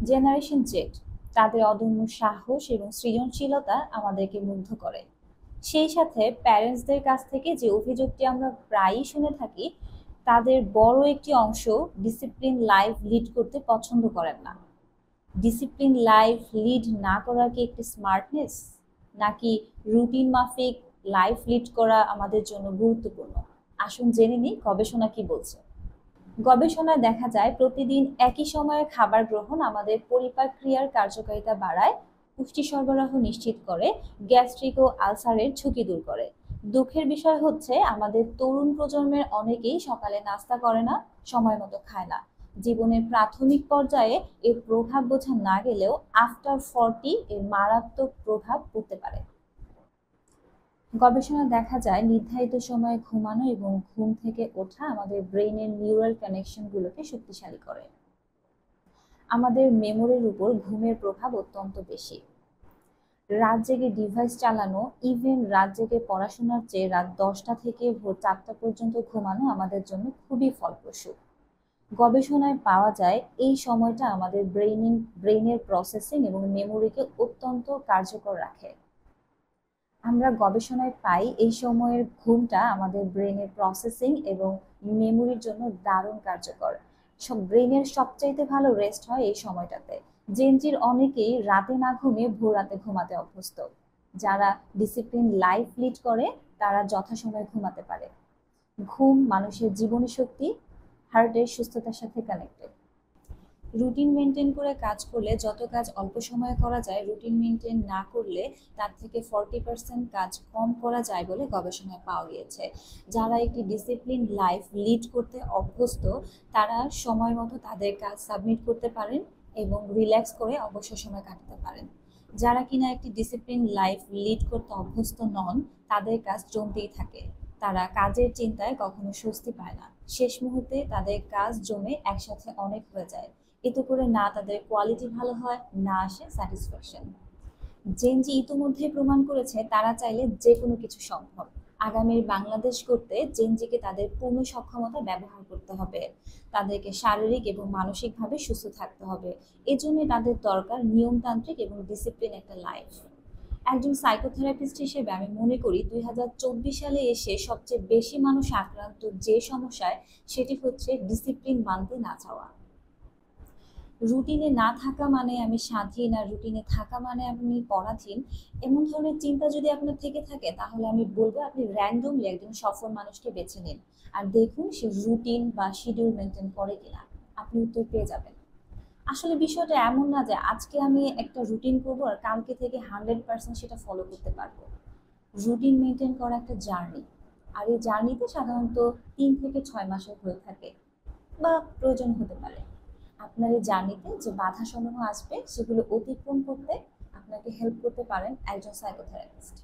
Generation Z তাদের অদম্য সাহস এবং সৃজনশীলতা আমাদেরকে মুগ্ধ করে। সেই সাথে প্যারেন্টসদের কাছ থেকে যে অভিযোগটি আমরা প্রায়ই শুনে থাকি, তাদের বড় একটি অংশ ডিসিপ্লিন লাইফ লিড করতে পছন্দ করেন না। ডিসিপ্লিন লাইফ লিড না করা কি একটি স্মার্টনেস, নাকি রুটিন মাফিক লাইফ লিড করা আমাদের জন্য গুরুত্বপূর্ণ? আসুন জেনে নিই গবেষণা কি বলছে। গবেষণায় দেখা যায় প্রতিদিন একই সময়ে খাবার গ্রহণ আমাদের পরিপাক ক্রিয়ার কার্যকারিতা বাড়ায়, পুষ্টি সরবরাহ নিশ্চিত করে, গ্যাস্ট্রিক ও আলসারের ঝুঁকি দূর করে। দুঃখের বিষয় হচ্ছে আমাদের তরুণ প্রজন্মের অনেকেই সকালে নাস্তা করে না, সময় মতো খায় না। জীবনের প্রাথমিক পর্যায়ে এর প্রভাব বোঝা না গেলেও আফটার 40 এর মারাত্মক প্রভাব পড়তে পারে। গবেষণায় দেখা যায় নির্ধারিত সময়ে ঘুমানো এবং ঘুম থেকে ওঠা আমাদের ব্রেইনের নিউরাল কানেকশনগুলোকে শক্তিশালী করে। আমাদের মেমোরির উপর ঘুমের প্রভাব অত্যন্ত বেশি। রাত জেগে ডিভাইস চালানো, ইভেন রাত জেগে পড়াশোনার চেয়ে রাত 10টা থেকে ভোর 4টা পর্যন্ত ঘুমানো আমাদের জন্য খুবই ফলপ্রসূ। গবেষণায় পাওয়া যায় এই সময়টা আমাদের ব্রেইনের প্রসেসিং এবং মেমোরিকে অত্যন্ত কার্যকর রাখে। আমরা গবেষণায় পাই এই সময়ের ঘুমটা আমাদের ব্রেনের প্রসেসিং এবং মেমোরির জন্য দারুণ কার্যকর। সব ব্রেনের সবচাইতে ভালো রেস্ট হয় এই সময়টাতে। জেনজির অনেকেই রাতে না ঘুমিয়ে ভোর রাতে ঘুমাতে অভ্যস্ত। যারা ডিসিপ্লিন লাইফ লিড করে তারা যথাসময়ে ঘুমাতে পারে। ঘুম মানুষের জীবনী শক্তি, হার্টের সুস্থতার সাথে কানেক্টেড। রুটিন মেনটেন করে কাজ করলে যত কাজ অল্প সময়ে করা যায়, রুটিন মেনটেন না করলে তার থেকে 40% কাজ কম করা যায় বলে গবেষণায় পাওয়া গিয়েছে। যারা একটি ডিসিপ্লিন লাইফ লিড করতে অভ্যস্ত, তারা সময় মতো তাদের কাজ সাবমিট করতে পারেন এবং রিল্যাক্স করে অবসর সময় কাটাতে পারেন। যারা কিনা একটি ডিসিপ্লিন লাইফ লিড করতে অভ্যস্ত নন, তাদের কাজ জমতেই থাকে। তারা কাজের চিন্তায় কখনো স্বস্তি পায় না। শেষ মুহূর্তে তাদের কাজ জমে একসাথে অনেক হয়ে যায়। এতে করে না তাদের কোয়ালিটি ভালো হয়, না আসে স্যাটিসফ্যাকশন। জেনজি ইতিমধ্যে প্রমাণ করেছে তারা চাইলে যে কোনো কিছু সম্ভব। আগামীর বাংলাদেশ করতে জেনজিকে তাদের পূর্ণ সক্ষমতা ব্যবহার করতে হবে। তাদেরকে শারীরিক এবং মানসিকভাবে সুস্থ থাকতে হবে। এজন্য তাদের দরকার নিয়মতান্ত্রিক এবং ডিসিপ্লিন একটা লাইফ। একজন সাইকোথেরাপিস্ট হিসেবে আমি মনে করি 2024 সালে এসে সবচেয়ে বেশি মানুষ আক্রান্ত যে সমস্যায়, সেটি হচ্ছে ডিসিপ্লিন মানতে না চাওয়া। রুটিনে না থাকা মানে আমি স্বাধীন, আর রুটিনে থাকা মানে আমি পরাধীন, এমন ধরনের চিন্তা যদি আপনার থেকে থাকে, তাহলে আমি বলবো আপনি র্যান্ডমলি একজন সফল মানুষকে বেছে নিন আর দেখুন সে রুটিন বা শিডিউল মেনটেন করে কিনা। আপনি উত্তর পেয়ে যাবেন। আসলে বিষয়টা এমন না যে আজকে আমি একটা রুটিন করবো আর কালকে থেকে 100% সেটা ফলো করতে পারবো। রুটিন মেনটেন করা একটা জার্নি, আর এই জার্নিতে সাধারণত 3 থেকে 6 মাসের হয়ে থাকে বা প্রয়োজন হতে পারে। আপনার এই জার্নিতে যে বাধাসমূহ আসবে সেগুলো অতিক্রম করতে আপনাকে হেল্প করতে পারেন একজন সাইকোথেরাপিস্ট।